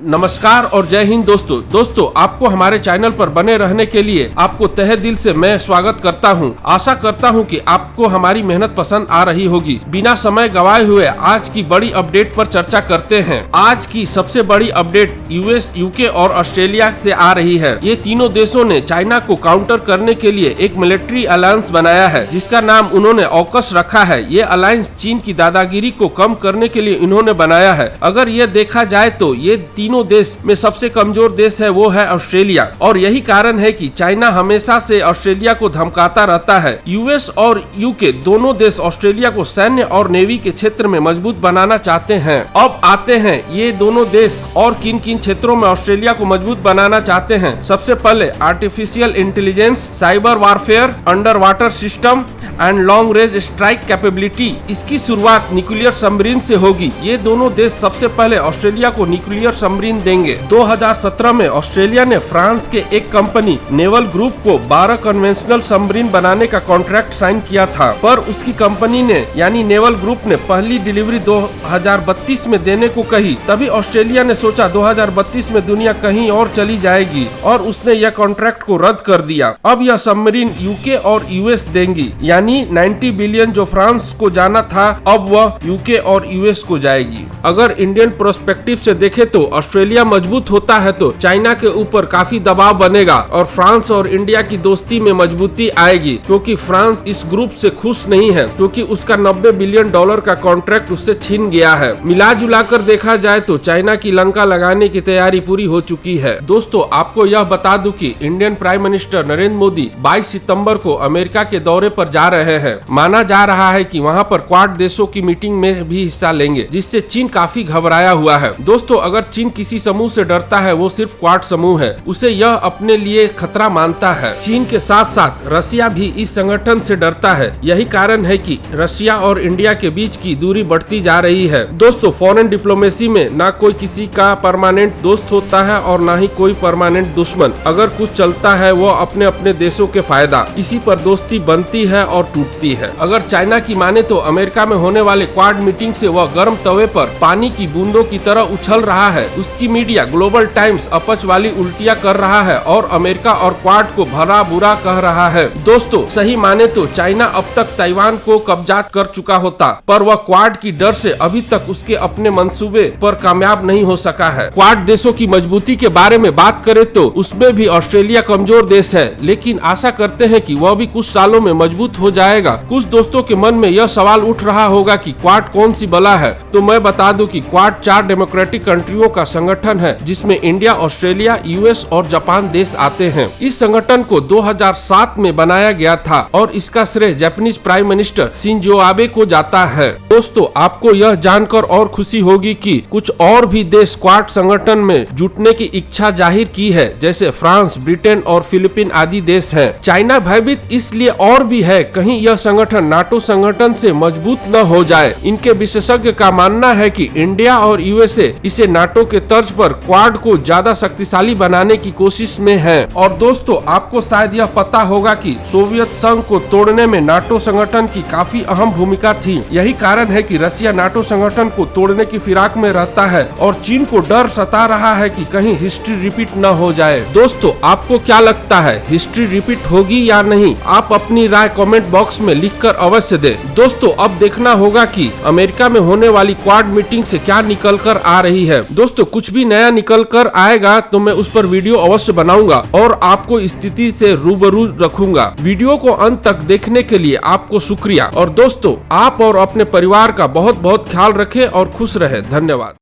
नमस्कार और जय हिंद दोस्तों आपको हमारे चैनल पर बने रहने के लिए आपको तहे दिल से मैं स्वागत करता हूं। आशा करता हूं कि आपको हमारी मेहनत पसंद आ रही होगी। बिना समय गवाए हुए आज की बड़ी अपडेट पर चर्चा करते हैं। आज की सबसे बड़ी अपडेट यूएस, यूके और ऑस्ट्रेलिया से आ रही है। ये तीनों देशों ने चाइना को काउंटर करने के लिए एक मिलिट्री अलायंस बनाया है, जिसका नाम उन्होंने ऑकस रखा है। ये अलायंस चीन की दादागिरी को कम करने के लिए इन्होंने बनाया है। अगर ये देखा जाए तो ये तीनों देश में सबसे कमजोर देश है वो है ऑस्ट्रेलिया, और यही कारण है कि चाइना हमेशा से ऑस्ट्रेलिया को धमकाता रहता है। यूएस और यूके दोनों देश ऑस्ट्रेलिया को सैन्य और नेवी के क्षेत्र में मजबूत बनाना चाहते हैं। अब आते हैं ये दोनों देश और किन किन क्षेत्रों में ऑस्ट्रेलिया को मजबूत बनाना चाहते हैं। सबसे पहले artificial intelligence, cyber warfare, under water system and long range strike capability. इसकी शुरुआत न्यूक्लियर सबमरीन से होगी। ये दोनों देश सबसे पहले ऑस्ट्रेलिया को न्यूक्लियर सबमरीन देंगे। 2017 में ऑस्ट्रेलिया ने फ्रांस के एक कंपनी नेवल ग्रुप को 12 कन्वेंशनल सबमरीन बनाने का कॉन्ट्रैक्ट साइन किया था, पर उसकी कंपनी ने यानी नेवल ग्रुप ने पहली डिलीवरी 2032 में देने को कही। तभी ऑस्ट्रेलिया ने सोचा 2032 में दुनिया कहीं और चली जाएगी और उसने यह कॉन्ट्रैक्ट को रद्द कर दिया। अब यह सबमरीन यूके और यूएस देंगी, यानी 90 बिलियन जो फ्रांस को जाना था अब वह यूके और यूएस को जाएगी। अगर इंडियन प्रोस्पेक्टिव से देखे तो ऑस्ट्रेलिया मजबूत होता है तो चाइना के ऊपर काफी दबाव बनेगा और फ्रांस और इंडिया की दोस्ती में मजबूती आएगी, क्योंकि फ्रांस इस ग्रुप से खुश नहीं है, क्योंकि उसका $90 बिलियन का कॉन्ट्रैक्ट उससे छीन गया है। मिला जुला कर देखा जाए तो चाइना की लंका लगाने की तैयारी पूरी हो चुकी है। दोस्तों आपको यह बता दूं कि Indian prime minister Narendra Modi 22 सितंबर को अमेरिका के दौरे पर जा रहे हैं। माना जा रहा है कि वहां पर क्वाड देशों की मीटिंग में भी हिस्सा लेंगे, जिससे चीन काफी घबराया हुआ है। दोस्तों अगर चीन किसी समूह से डरता है वो सिर्फ क्वाड समूह है, उसे यह अपने लिए खतरा मानता है। चीन के साथ साथ रसिया भी इस संगठन से डरता है। यही कारण है कि रसिया और इंडिया के बीच की दूरी बढ़ती जा रही है। दोस्तों फॉरेन डिप्लोमेसी में ना कोई किसी का परमानेंट दोस्त होता है और ना ही कोई परमानेंट दुश्मन। अगर कुछ चलता है वो अपने अपने देशों के फायदा, इसी पर दोस्ती बनती है और टूटती है। अगर चाइना की माने तो अमेरिका में होने वाले क्वाड मीटिंग से वह गर्म तवे पर पानी की बूंदों की तरह उछल रहा है। उसकी मीडिया ग्लोबल टाइम्स अपच वाली उल्टियां कर रहा है और अमेरिका और क्वाड को भला बुरा कह रहा है। दोस्तों सही माने तो चाइना अब तक ताइवान को कब्जा कर चुका होता, पर वह क्वाड की डर से अभी तक उसके अपने मंसूबे पर कामयाब नहीं हो सका है। क्वाड देशों की मजबूती के बारे में बात करें तो उसमें भी ऑस्ट्रेलिया कमजोर देश है, लेकिन आशा करते हैं कि वह भी कुछ सालों में मजबूत हो जाएगा। कुछ दोस्तों के मन में यह सवाल उठ रहा होगा कि क्वाड कौन सी बला है, तो मैं बता दूं कि क्वाड 4 डेमोक्रेटिक कंट्रियों का संगठन है, जिसमें इंडिया, ऑस्ट्रेलिया, यूएस और जापान देश आते हैं। इस संगठन को 2007 में बनाया गया था और इसका श्रेय Japanese prime minister Shinzo Abe को जाता है। दोस्तों आपको यह जानकर और खुशी होगी कि कुछ और भी देश क्वाड संगठन में जुटने की इच्छा जाहिर की है, जैसे फ्रांस, ब्रिटेन और फिलीपीन आदि देश हैं। चाइना भयभीत इसलिए और भी है, कहीं यह संगठन नाटो संगठन से मजबूत न हो जाए। इनके विशेषज्ञ का मानना है कि इंडिया और यूएसए इसे नाटो के तर्ज पर क्वाड को ज्यादा शक्तिशाली बनाने की कोशिश में है। और दोस्तों आपको शायद यह पता होगा कि सोवियत संघ को तोड़ने में नाटो संगठन की काफी अहम भूमिका थी। यही कारण है कि रसिया नाटो संगठन को तोड़ने की फिराक में रहता है और चीन को डर सता रहा है कि कहीं हिस्ट्री रिपीट न हो जाए। दोस्तों आपको क्या लगता है, हिस्ट्री रिपीट होगी या नहीं? आप अपनी राय कमेंट बॉक्स में लिखकर अवश्य दें। दोस्तों अब देखना होगा कि अमेरिका में होने वाली क्वाड मीटिंग से क्या निकल कर आ रही है। दोस्तों कुछ भी नया निकल कर आएगा तो मैं उस पर वीडियो अवश्य बनाऊंगा और आपको स्थिति से रूबरू रखूंगा। वीडियो को अंत तक देखने के लिए आपको शुक्रिया। और दोस्तों आप और अपने परिवार का बहुत बहुत ख्याल रखें और खुश रहे। धन्यवाद।